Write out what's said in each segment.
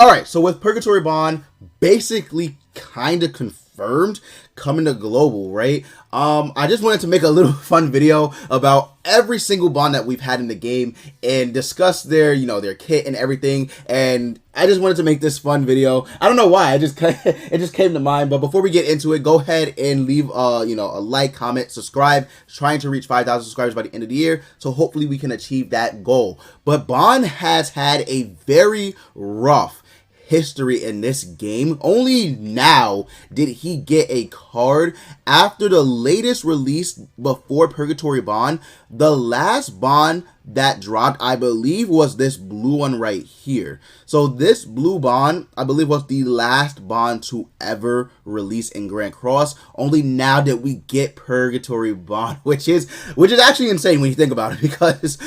Alright, so with Purgatory Ban basically kind of confirmed coming to global, right? I just wanted to make a little fun video about every single bond that we've had in the game and discuss their, their kit and everything. And I just wanted to make this fun video. I don't know why, it just came to mind. But before we get into it, go ahead and leave a like, comment, subscribe. Trying to reach 5,000 subscribers by the end of the year, so hopefully we can achieve that goal. But Bond has had a very rough history in this game. Only now did he get a card after the latest release before Purgatory Ban. The last bond that dropped, I believe, was this blue one right here. So this blue bond, I believe, was the last bond to ever release in Grand Cross. Only now did we get Purgatory Ban, which is actually insane when you think about it, because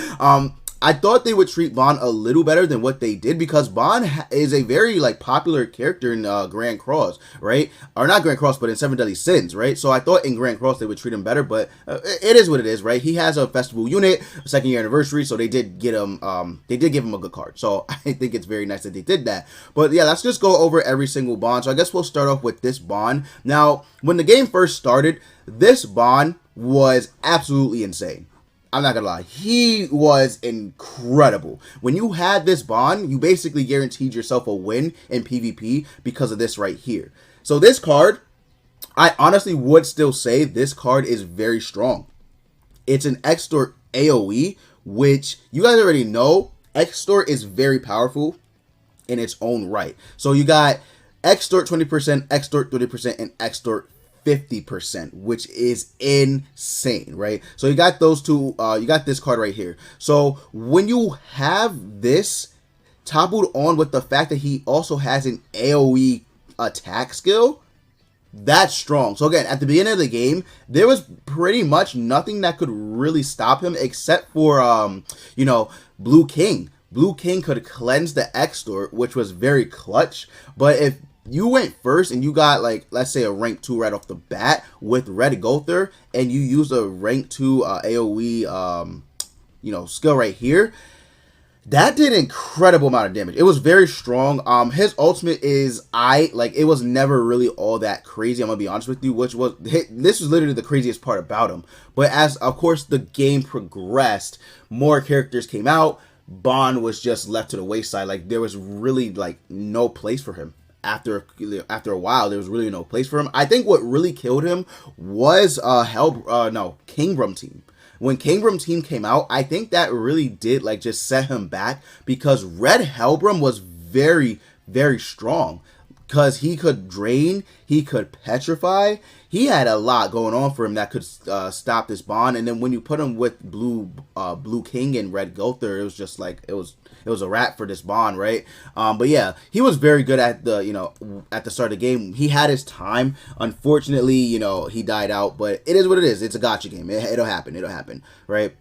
I thought they would treat Bond a little better than what they did, because Bond is a very popular character in Grand Cross, right? Or not Grand Cross, but in Seven Deadly Sins, right? So I thought in Grand Cross they would treat him better, but it is what it is, right? He has a festival unit, second year anniversary, so they did get him. They did give him a good card, so I think it's very nice that they did that. But yeah, let's just go over every single Bond. So I guess we'll start off with this Bond. Now, when the game first started, this Bond was absolutely insane. I'm not gonna lie, he was incredible. When you had this bond, you basically guaranteed yourself a win in PvP because of this right here. So this card, I honestly would still say this card is very strong. It's an Extort AoE, which you guys already know, Extort is very powerful in its own right. So you got Extort 20%, Extort 30%, and Extort 50%, which is insane, right? So you got those two, you got this card right here. So when you have this toppled on with the fact that he also has an AoE attack skill, that's strong. So again, at the beginning of the game, there was pretty much nothing that could really stop him except for, Blue King. Blue King could cleanse the Extort, which was very clutch. But if you went first and you got, let's say a rank 2 right off the bat with Red Gother, and you used a rank 2 AoE, skill right here, that did an incredible amount of damage. It was very strong. His ultimate is, it was never really all that crazy, I'm gonna be honest with you, this was literally the craziest part about him. But as, of course, the game progressed, more characters came out, Bond was just left to the wayside. There was really, no place for him. After a while, there was really no place for him. I think what really killed him was Kingbrum team. When Kingbrum team came out, I think that really did just set him back, because Red Hellbrum was very, very strong, because he could drain, he could petrify. He had a lot going on for him that could stop this bond. And then when you put him with Blue King and Red Gother, it was just it was a wrap for this bond, right? But yeah, he was very good at the at the start of the game. He had his time. Unfortunately, he died out, but it is what it is. It's a gacha game. It'll happen, right?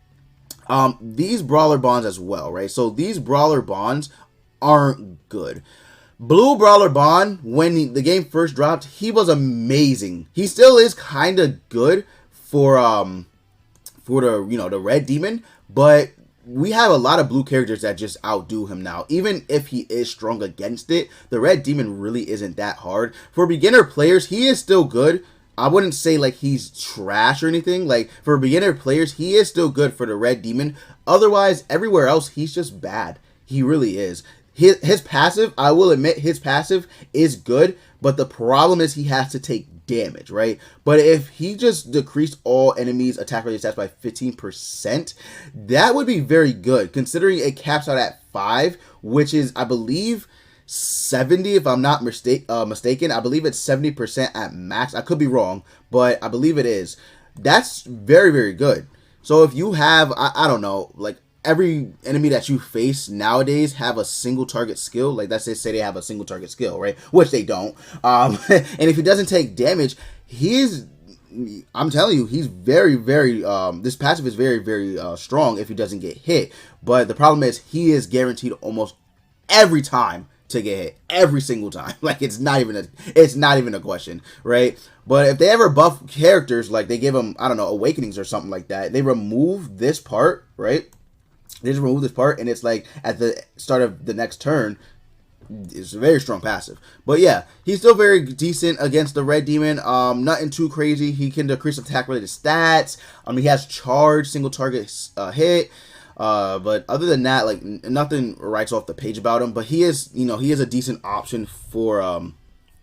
These brawler bonds as well, right? So these brawler bonds aren't good. Blue Brawler Ban, when the game first dropped, he was amazing. He still is kind of good for the Red Demon, but we have a lot of blue characters that just outdo him now. Even if he is strong against it, the Red Demon really isn't that hard. For beginner players, he is still good. I wouldn't say he's trash or anything. For beginner players, he is still good for the Red Demon. Otherwise, everywhere else, he's just bad. He really is. His passive, I will admit, his passive is good, but the problem is he has to take damage, right? But if he just decreased all enemies' attack rate stats by 15%, that would be very good, considering it caps out at 5, which is, I believe, 70, if I'm not mistaken. I believe it's 70% at max. I could be wrong, but I believe it is. That's very, very good. So if you have, I don't know, every enemy that you face nowadays have a single target skill. Let's just say they have a single target skill, right? Which they don't. And if he doesn't take damage, I'm telling you, he's very, very, this passive is very, very strong if he doesn't get hit. But the problem is he is guaranteed almost every time to get hit, every single time. It's not even a question, right? But if they ever buff characters, they give them, I don't know, awakenings or something like that, they remove this part, right? They just remove this part, and it's at the start of the next turn, It's a very strong passive. But yeah, he's still very decent against the red demon. Nothing too crazy. He can decrease attack related stats. He has charge, single target hit. But other than that, like nothing writes off the page about him. But he is, he is a decent option for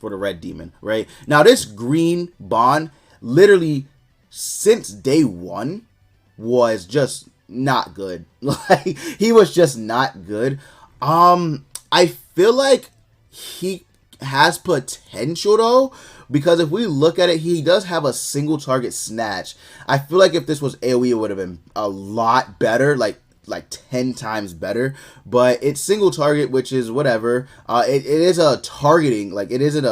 the red demon, right? Now this green Ban, literally since day one, was just not good. Like he was just not good. I feel like he has potential though, because if we look at it, he does have a single target snatch. I feel like if this was AoE, it would have been a lot better, like 10 times better. But it's single target, which is whatever. It is a targeting, like it isn't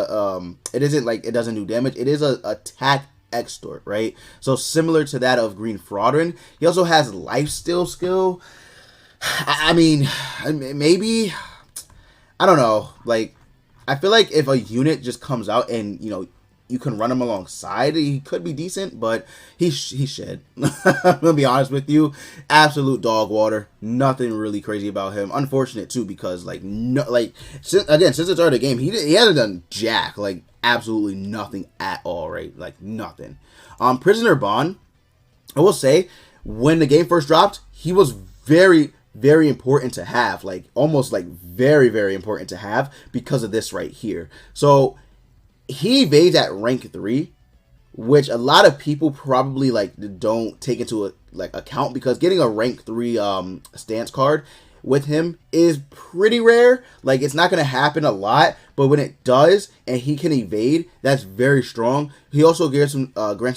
like it doesn't do damage. It is a attack extort, right? So similar to that of Green Fraudrin. He also has lifesteal skill. I mean, maybe, I don't know. Like, I feel like if a unit just comes out and, you can run him alongside, he could be decent, but he should. I'm gonna be honest with you. Absolute dog water. Nothing really crazy about him. Unfortunate, too, because, since the start of the game, he hasn't done jack. Like, absolutely nothing at all, right? Like, nothing. Prisoner Ban, I will say, when the game first dropped, he was very, very important to have, like almost like very, very important to have because of this right here. So he evades at rank 3, which a lot of people probably like don't take into account, because getting a rank 3 stance card with him is pretty rare. Like, it's not going to happen a lot, but when it does and he can evade, that's very strong. He also grants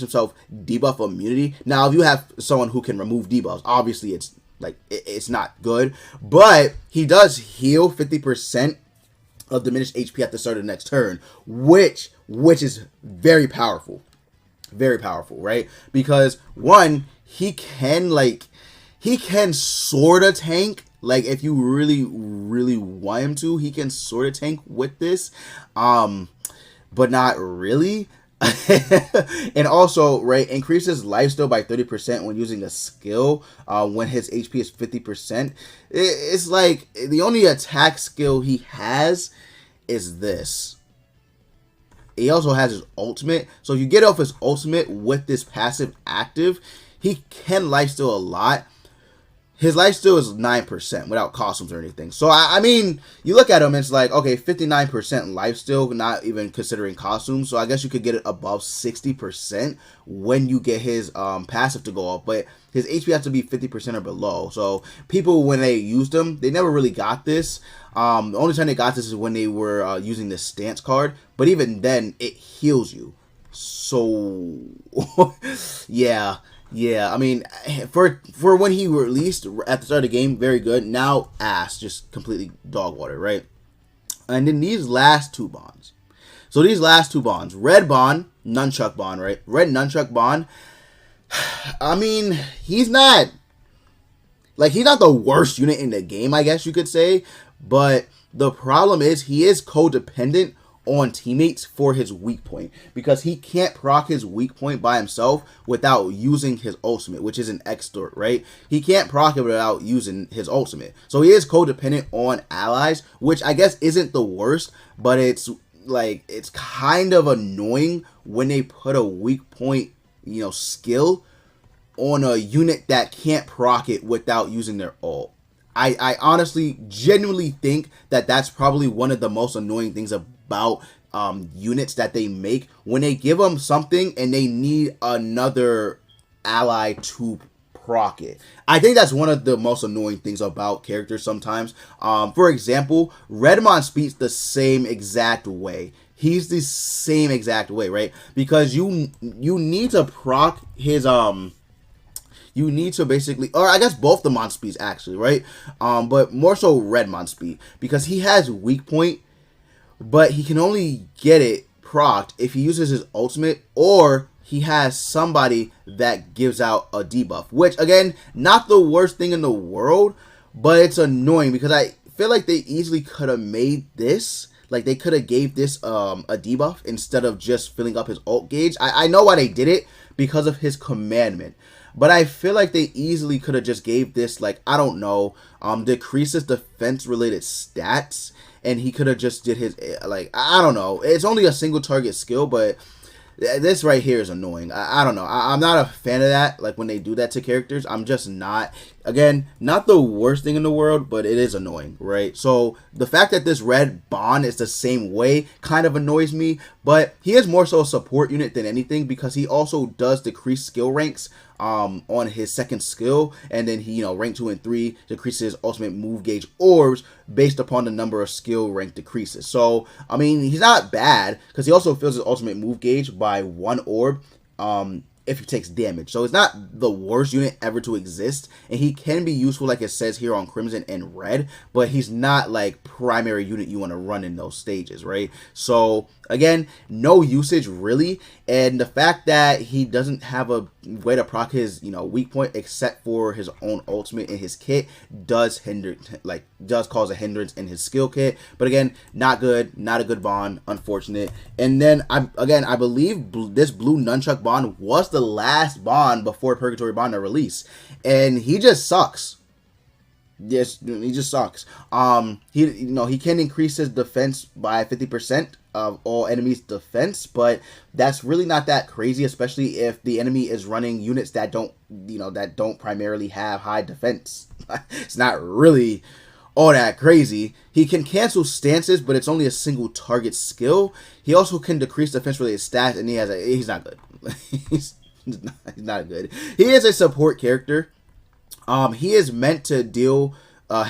himself debuff immunity. Now, if you have someone who can remove debuffs, obviously it's not good, but he does heal 50% of diminished HP at the start of the next turn, which is very powerful. Very powerful, right? Because one, he can sort of tank. Like, if you really, really want him to, he can sort of tank with this, but not really. And also, right, increases lifesteal by 30% when using a skill when his HP is 50%. It's like the only attack skill he has is this. He also has his ultimate. So if you get off his ultimate with this passive active, he can lifesteal a lot. His lifesteal is 9% without costumes or anything. So, I mean, you look at him, it's like, okay, 59% lifesteal, not even considering costumes. So, I guess you could get it above 60% when you get his passive to go off. But his HP has to be 50% or below. So, people, when they used him, they never really got this. The only time they got this is when they were using the stance card. But even then, it heals you. So, yeah. Yeah, I mean, for when he released at the start of the game, very good. Now, ass, just completely dog water, right? And then these last two Bans. So these last two Bans, Red Ban, Nunchuck Ban, right? Red Nunchuck Ban, I mean, he's not the worst unit in the game, I guess you could say. But the problem is he is codependent on teammates for his weak point, because he can't proc his weak point by himself without using his ultimate, which is an extort, right? He can't proc it without using his ultimate. So he is codependent on allies, which I guess isn't the worst, but it's kind of annoying when they put a weak point, skill on a unit that can't proc it without using their ult. I honestly, genuinely think that that's probably one of the most annoying things about units that they make, when they give them something and they need another ally to proc it. I think that's one of the most annoying things about characters sometimes. For example, Redmon speaks the same exact way. He's the same exact way, right? Because you need to proc his you need to basically, or I guess both the Mon speeds actually, right? But more so Red Mon speed, because he has weak point, but he can only get it procced if he uses his ultimate, or he has somebody that gives out a debuff, which again, not the worst thing in the world, but it's annoying because I feel like they easily could have made this, like they could have gave this a debuff instead of just filling up his ult gauge. I know why they did it, because of his commandment. But I feel like they easily could have just gave this, like, I don't know, decreases defense related stats, and he could have just did his, like, I don't know. It's only a single target skill, but this right here is annoying. I don't know. I'm not a fan of that. Like when they do that to characters, I'm just not. Again, not the worst thing in the world, but it is annoying, right? So the fact that this red Ban is the same way kind of annoys me. But he is more so a support unit than anything, because he also does decrease skill ranks on his second skill, and then he, rank 2 and 3 decreases ultimate move gauge orbs based upon the number of skill rank decreases. So I mean, he's not bad, because he also fills his ultimate move gauge by 1 orb if he takes damage. So it's not the worst unit ever to exist, and he can be useful, like it says here on Crimson and Red, but he's not like primary unit you want to run in those stages, right? So again, no usage really, and the fact that he doesn't have a way to proc his weak point except for his own ultimate in his kit does cause a hindrance in his skill kit. But again, not good, not a good Ban, unfortunate. And then I believe this blue Nunchuck Ban was the last Ban before Purgatory Ban to release, and he just sucks. Yes, he just sucks. He can increase his defense by 50% of all enemies' defense, but that's really not that crazy, especially if the enemy is running units that don't primarily have high defense. It's not really all that crazy. He can cancel stances, but it's only a single target skill. He also can decrease defense related stats, and he's not good. he's not good. He is a support character. He is meant to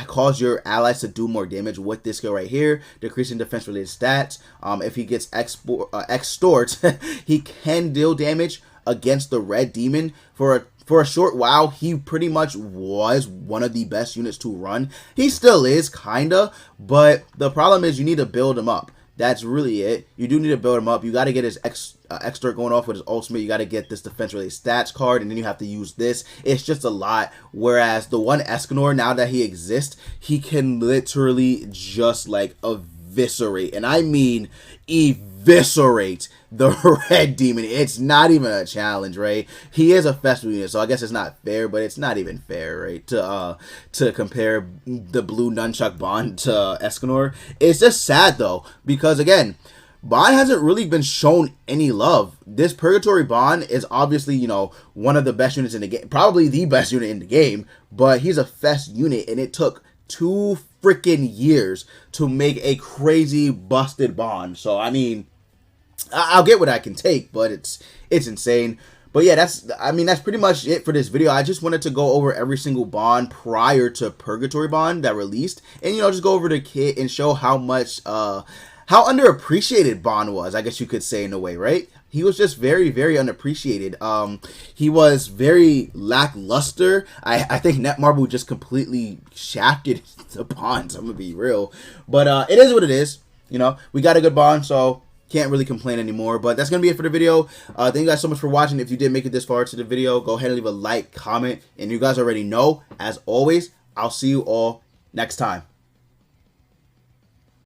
cause your allies to do more damage with this skill right here, decreasing defense related stats. If he gets extort, he can deal damage against the red demon. For a short while, he pretty much was one of the best units to run. He still is, kinda, but the problem is you need to build him up. That's really it. You do need to build him up. You got to get his extort going off with his ultimate. You got to get this defense related stats card, and then you have to use this. It's just a lot. Whereas the one Escanor, now that he exists, he can literally just like eviscerate, and I mean eviscerate, the red demon. It's not even a challenge, right? He is a festival unit, so I guess it's not fair, but it's not even fair, right, to compare the blue Nunchuck Ban to Escanor. It's just sad though, because again, Ban hasn't really been shown any love. This Purgatory Ban is obviously, one of the best units in the game, probably the best unit in the game, but he's a fest unit, and it took 2 freaking years to make a crazy busted Ban. So I mean, I'll get what I can take, but it's insane. But yeah, that's pretty much it for this video. I just wanted to go over every single Ban prior to Purgatory Ban that released, and just go over the kit and show how much how underappreciated Ban was, I guess you could say, in a way, right? He was just very, very unappreciated. He was very lackluster. I think Netmarble just completely shafted the Ban, so I'm gonna be real. But it is what it is. We got a good Ban, so can't really complain anymore. But that's gonna be it for the video. Thank you guys so much for watching. If you did make it this far to the video, go ahead and leave a like, comment, and you guys already know, as always, I'll see you all next time.